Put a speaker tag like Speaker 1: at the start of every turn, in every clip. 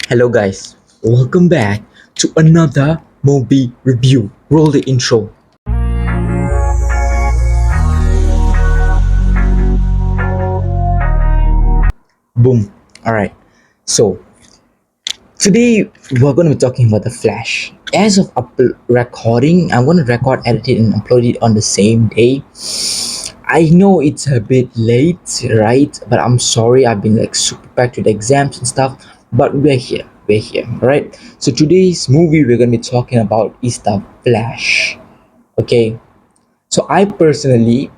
Speaker 1: Hello guys, welcome back to another movie review. Roll the intro. Boom. Alright, so today we're going to be talking about The Flash. As of recording, I'm going to record, edit it, and upload it on the same day. I know it's a bit late, right? But I'm sorry, I've been like super packed with exams and stuff. But we're here. We're here. Alright. So today's movie we're gonna be talking about is The Flash. Okay. So I personally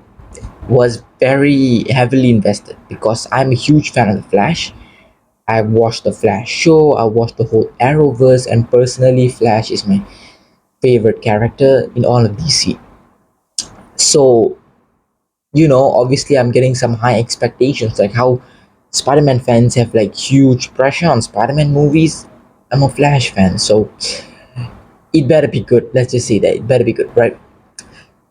Speaker 1: was very heavily invested because I'm a huge fan of The Flash. I watched the Flash show, I watched the whole Arrowverse, and personally, Flash is my favorite character in all of DC. So obviously I'm getting some high expectations, like how Spider-Man fans have like huge pressure on Spider-Man movies. I'm a Flash fan, so it better be good. Let's just say that it better be good, right?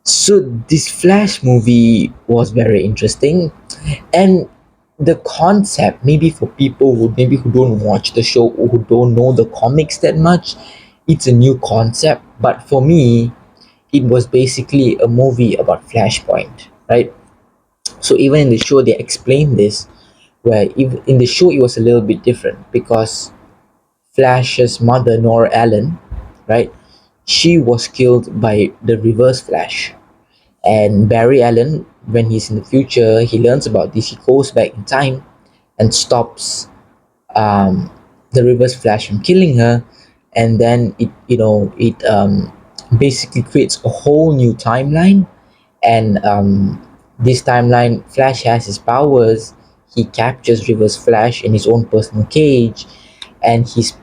Speaker 1: So this Flash movie was very interesting, and the concept, maybe for people who don't watch the show or who don't know the comics that much, it's a new concept. But for me, it was basically a movie about Flashpoint, right? So even in the show they explained this, where even in the show it was a little bit different because Flash's mother, Nora Allen, right, she was killed by the reverse Flash. And Barry Allen, when he's in the future, he learns about this, he goes back in time and stops um, the reverse Flash from killing her. And then it basically creates a whole new timeline. And this timeline, Flash has his powers. He captures Reverse Flash in his own personal cage, and his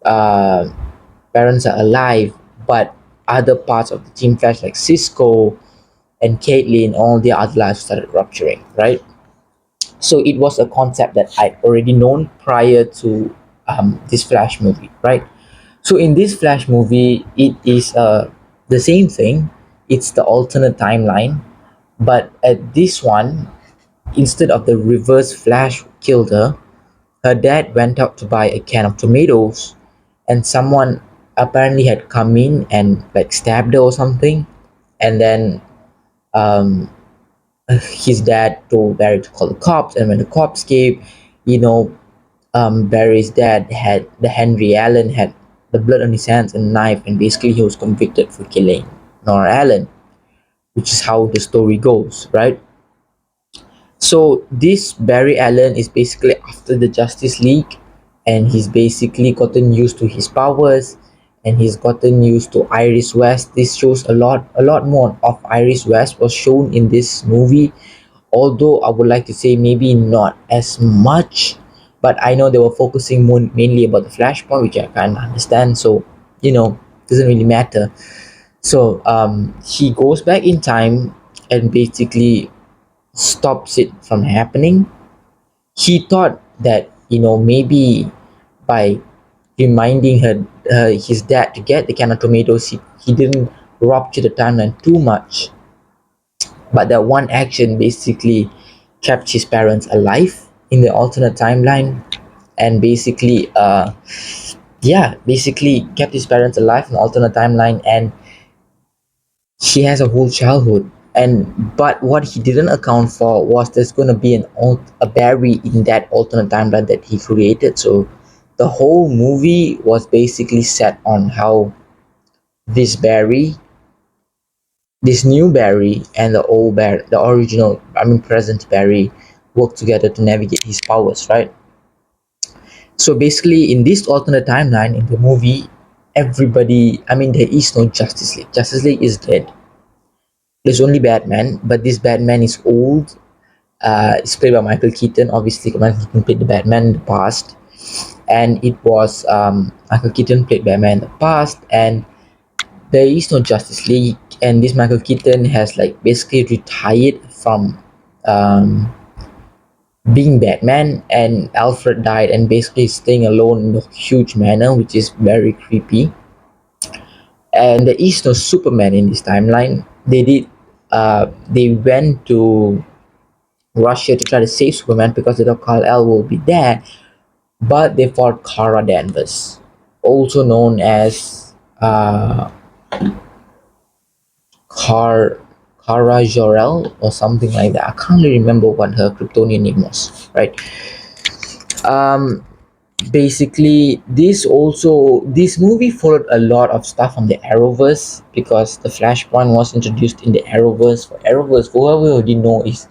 Speaker 1: uh, parents are alive. But other parts of the Team Flash, like Cisco and Caitlin, all their other lives started rupturing, right? So it was a concept that I'd already known prior to this Flash movie, right? So in this Flash movie, it is the same thing. It's the alternate timeline, but at this one, instead of the reverse Flash killed her, her dad went out to buy a can of tomatoes, and someone apparently had come in and like stabbed her or something, and then um, his dad told Barry to call the cops, and when the cops came, you know, Barry's dad had the Henry Allen had the blood on his hands and knife, and basically he was convicted for killing Nora Allen, which is how the story goes, right? So this Barry Allen is basically after the Justice League, and he's basically gotten used to his powers, and he's gotten used to Iris West. This shows a lot more of Iris West was shown in this movie, although I would like to say maybe not as much. But I know they were focusing more mainly about the Flashpoint, which I can't understand. So doesn't really matter. So he goes back in time and basically stops it from happening. He thought that maybe by reminding his dad to get the can of tomatoes, he didn't rupture the timeline too much, but that one action basically kept his parents alive in the alternate timeline, and basically kept his parents alive in the alternate timeline, and he has a whole childhood. And but what he didn't account for was there's going to be a Barry in that alternate timeline that he created. So the whole movie was basically set on how this Barry, this new Barry, and the old Barry, the original, I mean present Barry, work together to navigate his powers, right? So basically, in this alternate timeline in the movie, everybody, I mean, there is no Justice League. Justice League is dead. There's only Batman, but this Batman is old. It's played by Michael Keaton. Obviously, Michael Keaton played the Batman in the past, and it was Michael Keaton played Batman in the past, and there is no Justice League. And this Michael Keaton has like basically retired from um, being Batman, and Alfred died, and basically staying alone in a huge manor, which is very creepy. And there is no Superman in this timeline. They went to Russia to try to save Superman because they thought Kal-El will be there. but they fought Kara Danvers, also known as Car Kara Jor-El or something like that. I can't really remember what her Kryptonian name was, right? Um, Basically, this movie followed a lot of stuff on the Arrowverse because the Flashpoint was introduced in the Arrowverse. For Arrowverse, for whoever who didn't know, is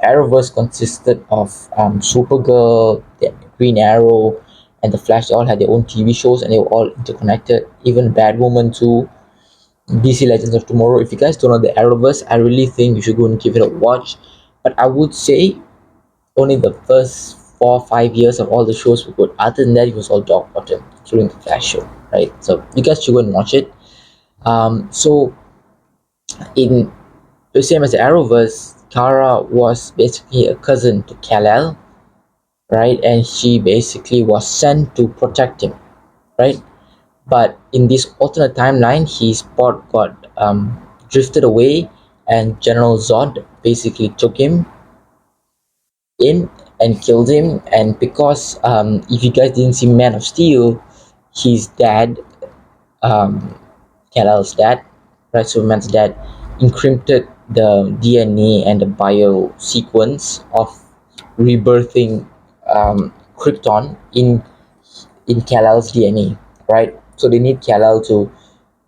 Speaker 1: Arrowverse consisted of Supergirl, the Green Arrow, and the Flash. They all had their own TV shows and they were all interconnected. Even Batwoman too. DC Legends of Tomorrow. If you guys don't know the Arrowverse, I really think you should go and give it a watch. But I would say only the first 4 or 5 years of all the shows were good. Other than that, it was all dog bottom, including the Flash show, right? So you guys should go and watch it. So in the same as the Arrowverse, Kara was basically a cousin to Kal-El, right? And she basically was sent to protect him, right? But in this alternate timeline, his pod got drifted away, and General Zod basically took him in and killed him. And because if you guys didn't see Man of Steel, his dad, um, Kal-El's dad, right, Superman's dad, encrypted the DNA and the bio sequence of rebirthing Krypton in Kal-El's DNA, right? So they need Kal-El to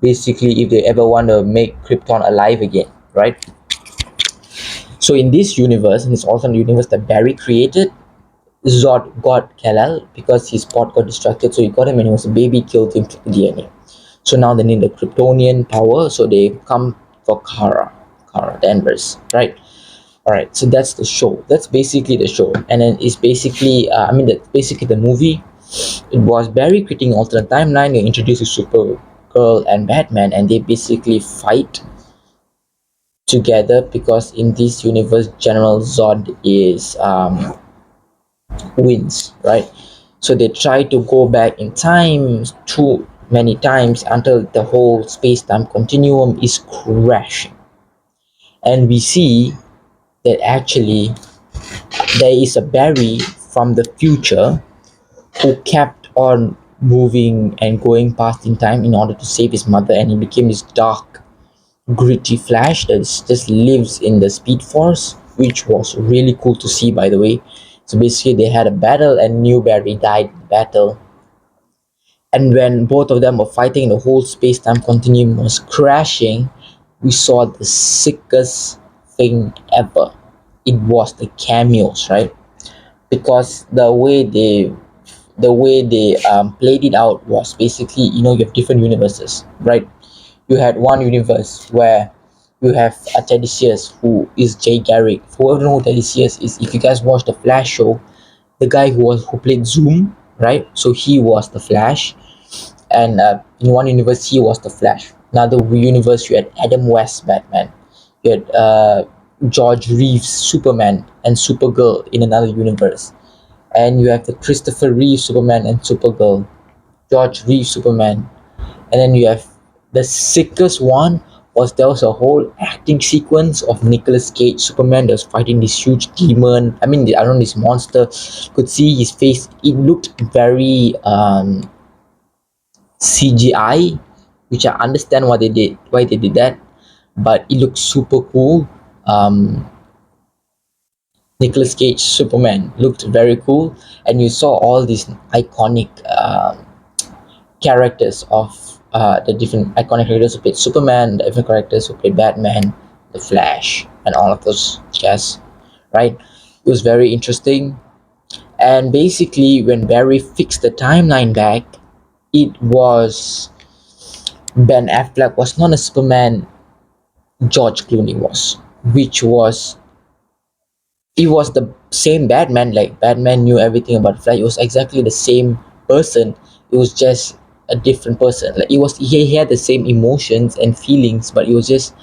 Speaker 1: basically, if they ever want to make Krypton alive again, right? So in this universe, in this alternate universe that Barry created, Zod got Kal-El because his pod got distracted, so he got him when he was a baby, killed him, took the DNA. So now they need the Kryptonian power, so they come for Kara Danvers, right? All right, so that's the show. That's basically the show, and then it's basically, that's basically the movie. It was Barry creating alternate timeline. They introduced Supergirl and Batman, and they basically fight together because in this universe, General Zod is wins, right? So they try to go back in time too many times until the whole space-time continuum is crashing. And we see that actually there is a Barry from the future who kept on moving and going past in time in order to save his mother, and he became this dark, gritty Flash that just lives in the Speed Force, which was really cool to see, by the way. So basically, they had a battle, and New Barry died in the battle. And when both of them were fighting, the whole space-time continuum was crashing. We saw the sickest thing ever. It was the cameos, right? Because the way they played it out was basically, you have different universes, right? You had one universe where you have a Teddysius who is Jay Garrick. For whoever know who Teddysius is, if you guys watch the Flash show, the guy who played Zoom, right? So he was the Flash, and in one universe he was the Flash. Another universe you had Adam West Batman. You had George Reeves Superman and Supergirl in another universe, and you have the Christopher Reeve Superman and Supergirl, George Reeves Superman, and then you have the sickest one was there was a whole acting sequence of Nicolas Cage Superman that was fighting this huge demon. I don't know, this monster. Could see his face. It looked very CGI, which I understand why they did that, but it looked super cool. Um, Nicolas Cage Superman looked very cool, and you saw all these iconic characters of the different iconic characters who played Superman, the different characters who played Batman, the Flash, and all of those jazz, right? It was very interesting. And basically, when Barry fixed the timeline back, it was Ben Affleck was not a Superman, George Clooney was, which was it was the same Batman. Like Batman knew everything about Flash. It was exactly the same person. It was just a different person. Like he had the same emotions and feelings, but it was just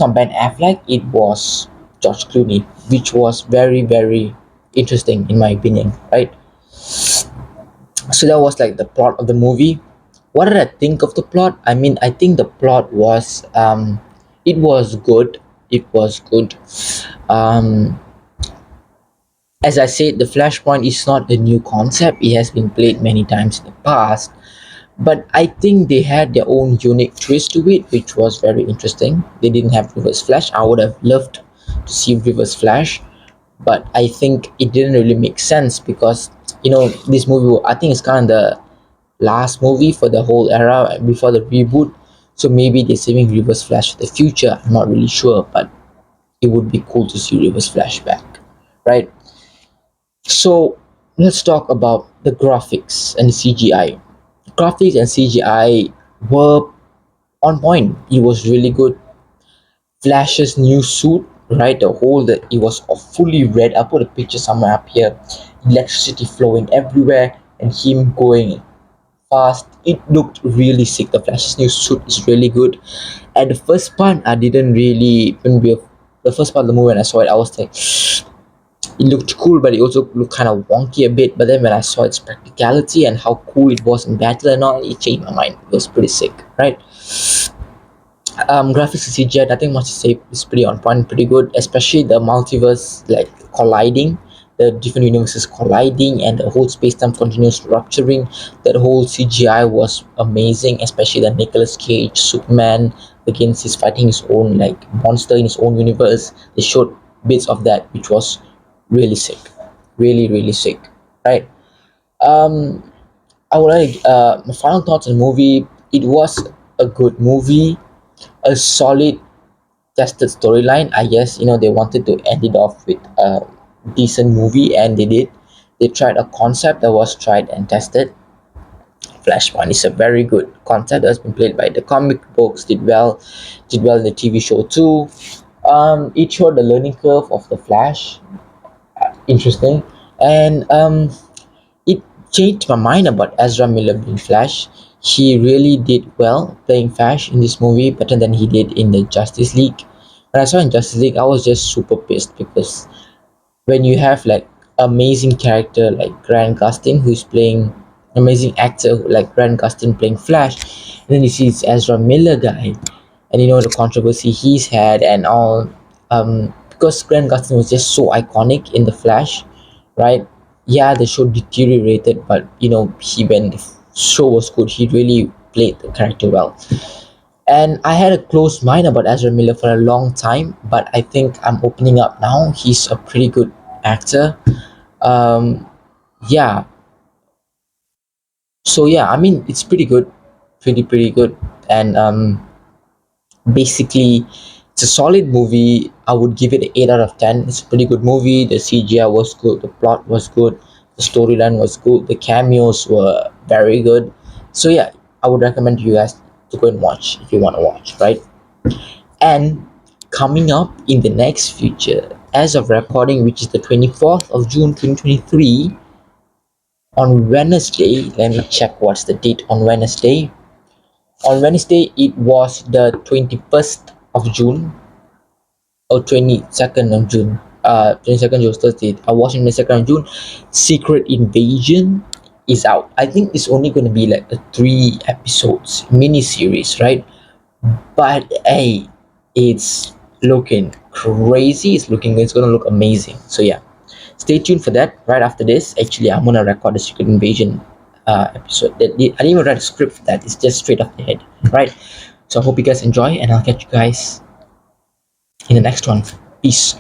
Speaker 1: not Ben Affleck. It was George Clooney, which was very very interesting in my opinion, right? So that was like the plot of the movie. What did I think of the plot? I think the plot was it was good. It was good. Um, As I said, the Flashpoint is not a new concept. It has been played many times in the past, but I think they had their own unique twist to it, which was very interesting. They didn't have Reverse Flash. I would have loved to see Reverse Flash, but I think it didn't really make sense because this movie, I think it's kind of the last movie for the whole era before the reboot. So maybe they're saving Reverse Flash for the future. I'm not really sure, but it would be cool to see Reverse Flash back, right? So let's talk about the graphics and the CGI. Graphics and CGI were on point. It was really good. Flash's new suit, right? The whole that it was fully red. I'll put a picture somewhere up here. Electricity flowing everywhere and him going fast. It looked really sick. The Flash's new suit is really good. At the first part, I didn't really the first part of the movie when I saw it, I was like, it looked cool, but it also looked kind of wonky a bit. But then when I saw its practicality and how cool it was in battle and all, it changed my mind. It was pretty sick, right? Graphics and CGI, nothing much to say. It's pretty on point, pretty good, especially the multiverse like colliding, the different universes colliding, and the whole space-time continuous rupturing. That whole CGI was amazing, especially the Nicolas Cage Superman against his fighting his own like monster in his own universe. They showed bits of that, which was really sick, really sick, right? Um, I would like my final thoughts on the movie. It was a good movie, a solid tested storyline. I guess they wanted to end it off with a decent movie, and they did. They tried a concept that was tried and tested. Flashpoint is a very good concept that's been played by the comic books. Did well in the TV show too. It showed the learning curve of the Flash. Interesting, and it changed my mind about Ezra Miller being Flash. He really did well playing Flash in this movie, better than he did in the Justice League. When I saw in Justice League, I was just super pissed because when you have like amazing character like Grant Gustin who's playing amazing actor like Grant Gustin playing Flash, and then you see this Ezra Miller guy, and the controversy he's had and all, because Grant Gustin was just so iconic in the Flash, right? Yeah, the show deteriorated, but he when the show was good, he really played the character well. And I had a closed mind about Ezra Miller for a long time, but I think I'm opening up now. He's a pretty good actor. Um, yeah. So yeah, I mean it's pretty good, pretty good, and basically it's a solid movie. I would give it an 8 out of 10. It's a pretty good movie. The CGI was good, the plot was good, the storyline was good, the cameos were very good. So yeah, I would recommend you guys to go and watch if you want to watch, right? And coming up in the next future, as of recording, which is the 24th of June 2023, on Wednesday, let me check what's the date on Wednesday. On Wednesday, it was the 21st of June or 22nd of June. 22nd June was Thursday. I watched on the 2nd of June. Secret Invasion is out. I think it's only going to be like a 3 episodes mini series, right? But hey, it's looking crazy. It's gonna look amazing. So yeah, stay tuned for that. Right after this, actually, I'm gonna record the Secret Invasion episode. I didn't even write a script for that. It's just straight off the head, right? So I hope you guys enjoy, and I'll catch you guys in the next one. Peace.